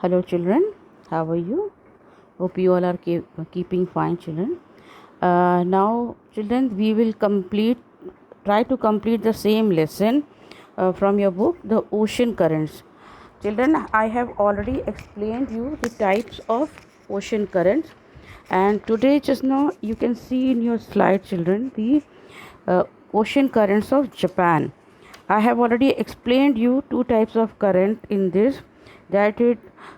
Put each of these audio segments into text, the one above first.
Hello children, how are you? Hope you all are keeping fine children. Now children, we will try to complete the same lesson from your book, The Ocean Currents. Children, I have already explained you the types of ocean currents, and today just now you can see in your slide children the ocean currents of Japan. I have already explained you two types of current in this, that is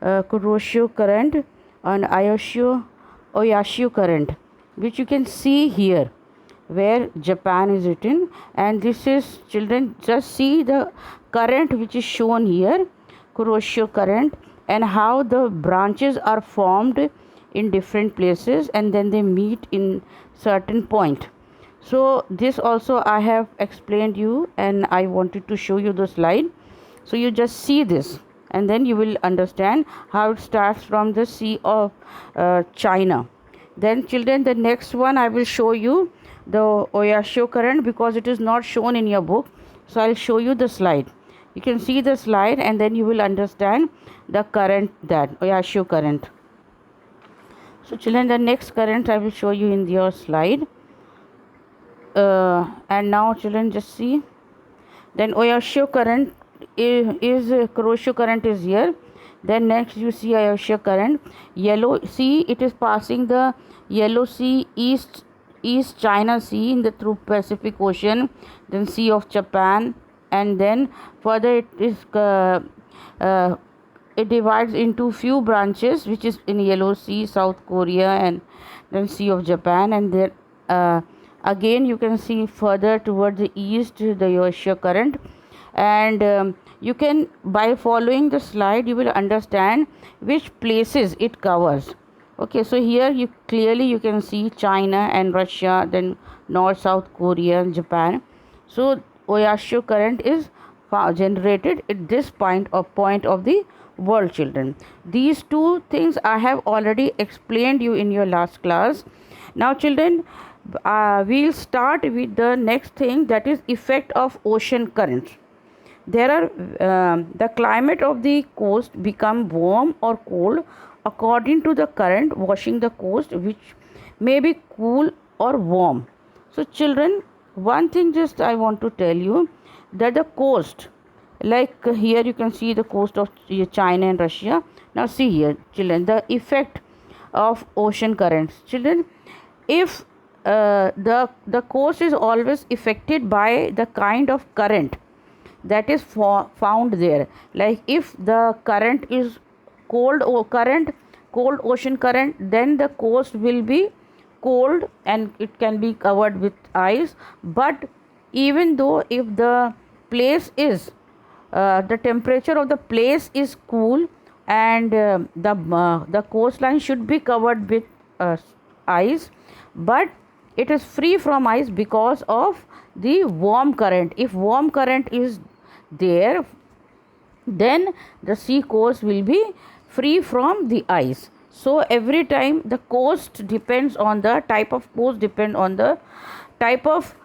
Kuroshio current and Oyashio current, which you can see here where Japan is written. And this is children, just see the current which is shown here, Kuroshio current, and how the branches are formed in different places and then they meet in certain point. So this also I have explained you, and I wanted to show you the slide. So you just see this and then you will understand how it starts from the Sea of China. Then children, the next one I will show you the Oyashio current, because it is not shown in your book. So I'll show you the slide. You can see the slide and then you will understand the current, that Oyashio current. So children, the next current I will show you in your slide. And now children, just see. Then Oyashio current is Kuroshio current is here. Then next you see Oyashio current. Yellow Sea, it is passing the Yellow Sea, East China Sea in the through Pacific Ocean, then Sea of Japan, and then further it divides into few branches, which is in Yellow Sea, South Korea, and then Sea of Japan, and then again you can see further towards the east the Oyashio current. And you can, by following the slide, you will understand which places it covers. Okay, so here you can see China and Russia, then North, South Korea and Japan. So Oyashio current is generated at this point of the world children. These two things I have already explained you in your last class. Now children, we'll start with the next thing, that is effect of ocean currents. There are the climate of the coast become warm or cold according to the current washing the coast, which may be cool or warm. So children, one thing just I want to tell you, that the coast, like here you can see the coast of China and Russia. Now see here children, the effect of ocean currents. Children, if the coast is always affected by the kind of current that is found there. Like if the current is cold ocean current, then the coast will be cold and it can be covered with ice. But even though if the place is the temperature of the place is cool, and the coastline should be covered with ice, but it is free from ice because of the warm current. If warm current is there, then the sea coast will be free from the ice. So every time the coast depends on the type of coast, depend on the type of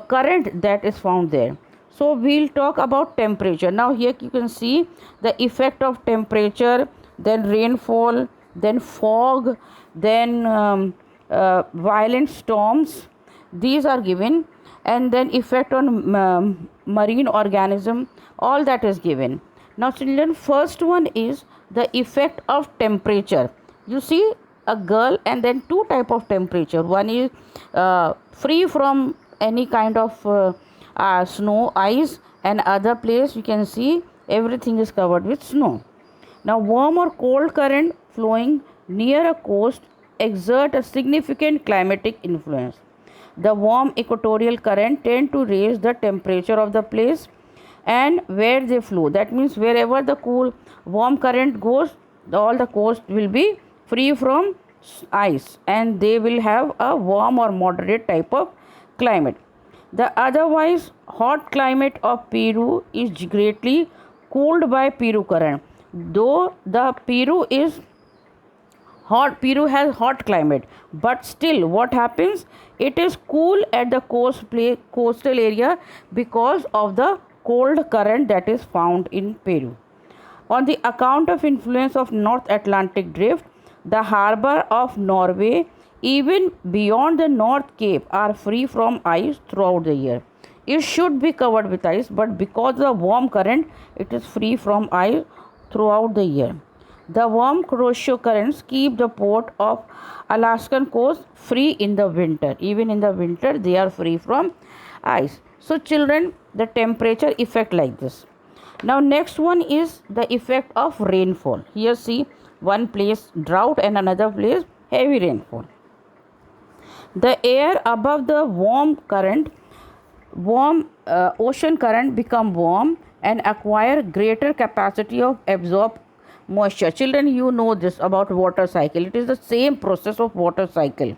current that is found there. So we'll talk about temperature. Now here you can see the effect of temperature, then rainfall, then fog, then violent storms. These are given, and then effect on marine organism, all that is given. Now children, first one is the effect of temperature. You see a girl, and then two type of temperature. One is free from any kind of snow, ice, and other place you can see everything is covered with snow. Now warm or cold current flowing near a coast exert a significant climatic influence. The warm equatorial current tend to raise the temperature of the place and where they flow. That means wherever the cool warm current goes, all the coast will be free from ice and they will have a warm or moderate type of climate. The otherwise hot climate of Peru is greatly cooled by Peru current. Though the Peru is hot, Peru has hot climate, but still what happens, it is cool at the coastal area because of the cold current that is found in Peru. On the account of influence of North Atlantic drift, the harbor of Norway, even beyond the North Cape, are free from ice throughout the year. It should be covered with ice, but because of the warm current, it is free from ice throughout the year. The warm Kuroshio currents keep the port of Alaskan coast free in the winter. Even in the winter, they are free from ice. So, children, the temperature effect like this. Now, next one is the effect of rainfall. Here, see, one place drought and another place heavy rainfall. The air above the warm ocean current become warm and acquire greater capacity of absorb moisture. Children, you know this about water cycle. It is the same process of water cycle.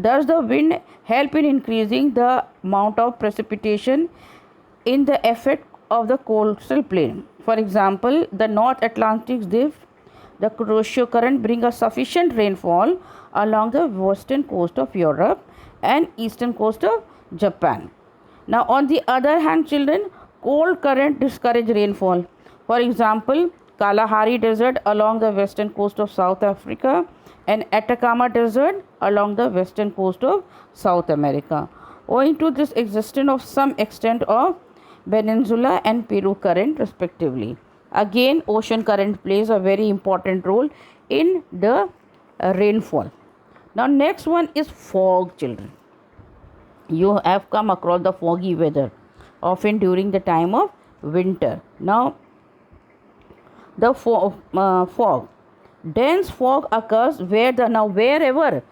Does the wind help in increasing the amount of precipitation in the effect of the coastal plain? For example, the North Atlantic drift, the Kuroshio current bring a sufficient rainfall along the western coast of Europe and eastern coast of Japan. Now, on the other hand, children, cold current discourage rainfall. For example, Kalahari Desert along the western coast of South Africa and Atacama Desert along the western coast of South America. Owing to this existence of some extent of Peninsula and Peru current respectively. Again, ocean current plays a very important role in the rainfall. Now, next one is fog, children. You have come across the foggy weather often during the time of winter. Now, the fog, dense fog occurs wherever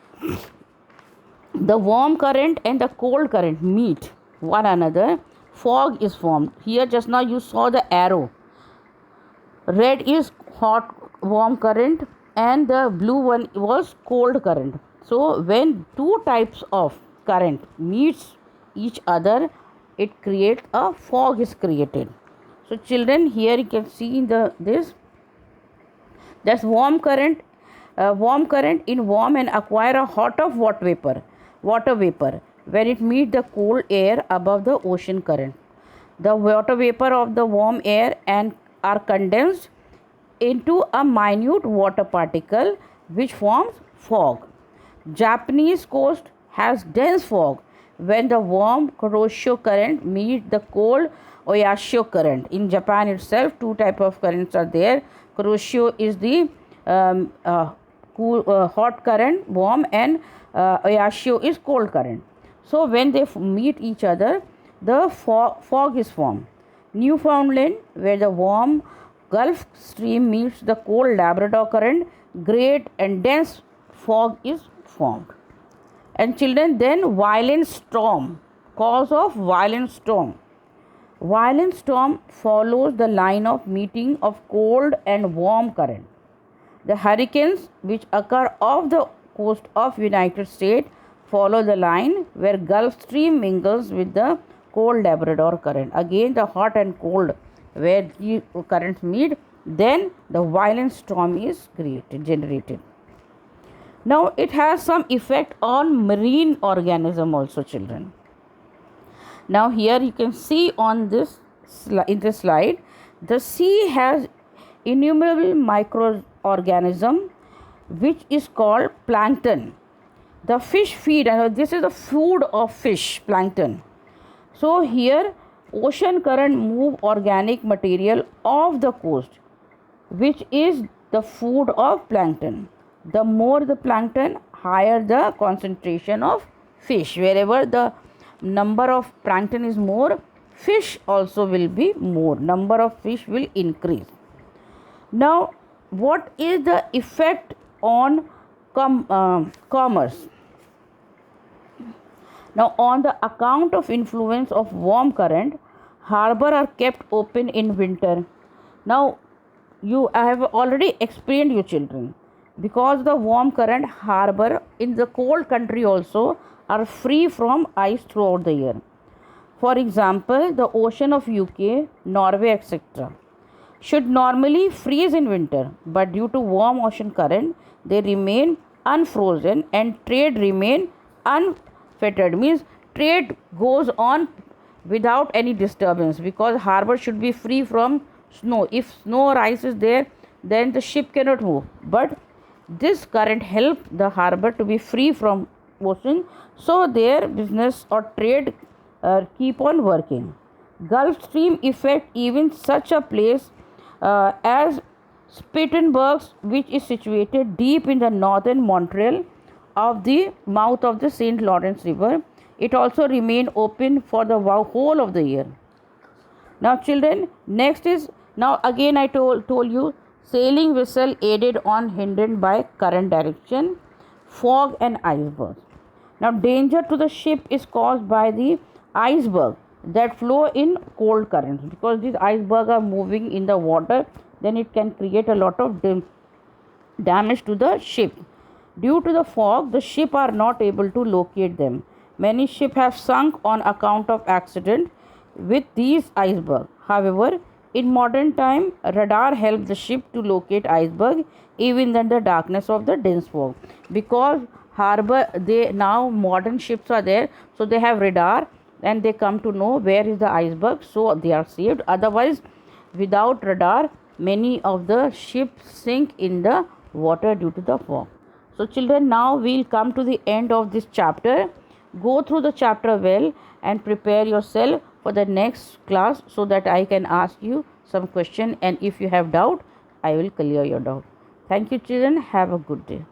the warm current and the cold current meet one another, fog is formed. Here just now you saw the arrow. Red is hot warm current and the blue one was cold current. So when two types of current meets each other, it creates a fog is created. So children, here you can see in that's warm current in warm and acquire a hot of water vapor when it meets the cold air above the ocean current. The water vapor of the warm air and are condensed into a minute water particle which forms fog. Japanese coast has dense fog when the warm Kuroshio current meets the cold Oyashio current. In Japan itself, two types of currents are there. Kuroshio is the hot current, warm, and Oyashio is cold current. So when they meet each other, the fog is formed. Newfoundland, where the warm Gulf Stream meets the cold Labrador current, great and dense fog is formed. And children, then violent storm, cause of violent storm. Violent storm follows the line of meeting of cold and warm current. The hurricanes which occur off the coast of United States follow the line where Gulf Stream mingles with the cold Labrador current. Again, the hot and cold where the currents meet, then the violent storm is generated. Now, it has some effect on marine organism also, children. Now, here you can see on this in this slide, the sea has innumerable microorganisms which is called plankton. The fish feed, and this is the food of fish, plankton. So, here ocean current move organic material off the coast, which is the food of plankton. The more the plankton, higher the concentration of fish. Wherever the number of plankton is more, fish also will be more. Number of fish will increase. Now, what is the effect on commerce? Now, on the account of influence of warm current, harbor are kept open in winter. Now, I have already explained you, children. Because the warm current, harbor in the cold country also are free from ice throughout the year. For example, the ocean of UK, Norway, etc. should normally freeze in winter, but due to warm ocean current, they remain unfrozen and trade remain unfettered. Means trade goes on without any disturbance because harbor should be free from snow. If snow or ice is there, then the ship cannot move. But this current helped the harbor to be free from ocean, so their business or trade keep on working. Gulf Stream effect even such a place as Spittenberg, which is situated deep in the northern Montreal of the mouth of the St. Lawrence River. It also remained open for the whole of the year. Now, children, next is now again I told you sailing vessel aided on hindered by current direction, fog and icebergs. Now, danger to the ship is caused by the iceberg that flow in cold currents, because these icebergs are moving in the water, then it can create a lot of damage to the ship. Due to the fog, the ship are not able to locate them. Many ships have sunk on account of accident with these icebergs. However, in modern time, radar helps the ship to locate iceberg even in the darkness of the dense fog. Because harbor, they now modern ships are there, so they have radar and they come to know where is the iceberg, so they are saved. Otherwise, without radar, many of the ships sink in the water due to the fog. So, children, now we'll come to the end of this chapter. Go through the chapter well and prepare yourself for the next class, so that I can ask you some question, and if you have doubt, I will clear your doubt. Thank you, children. Have a good day.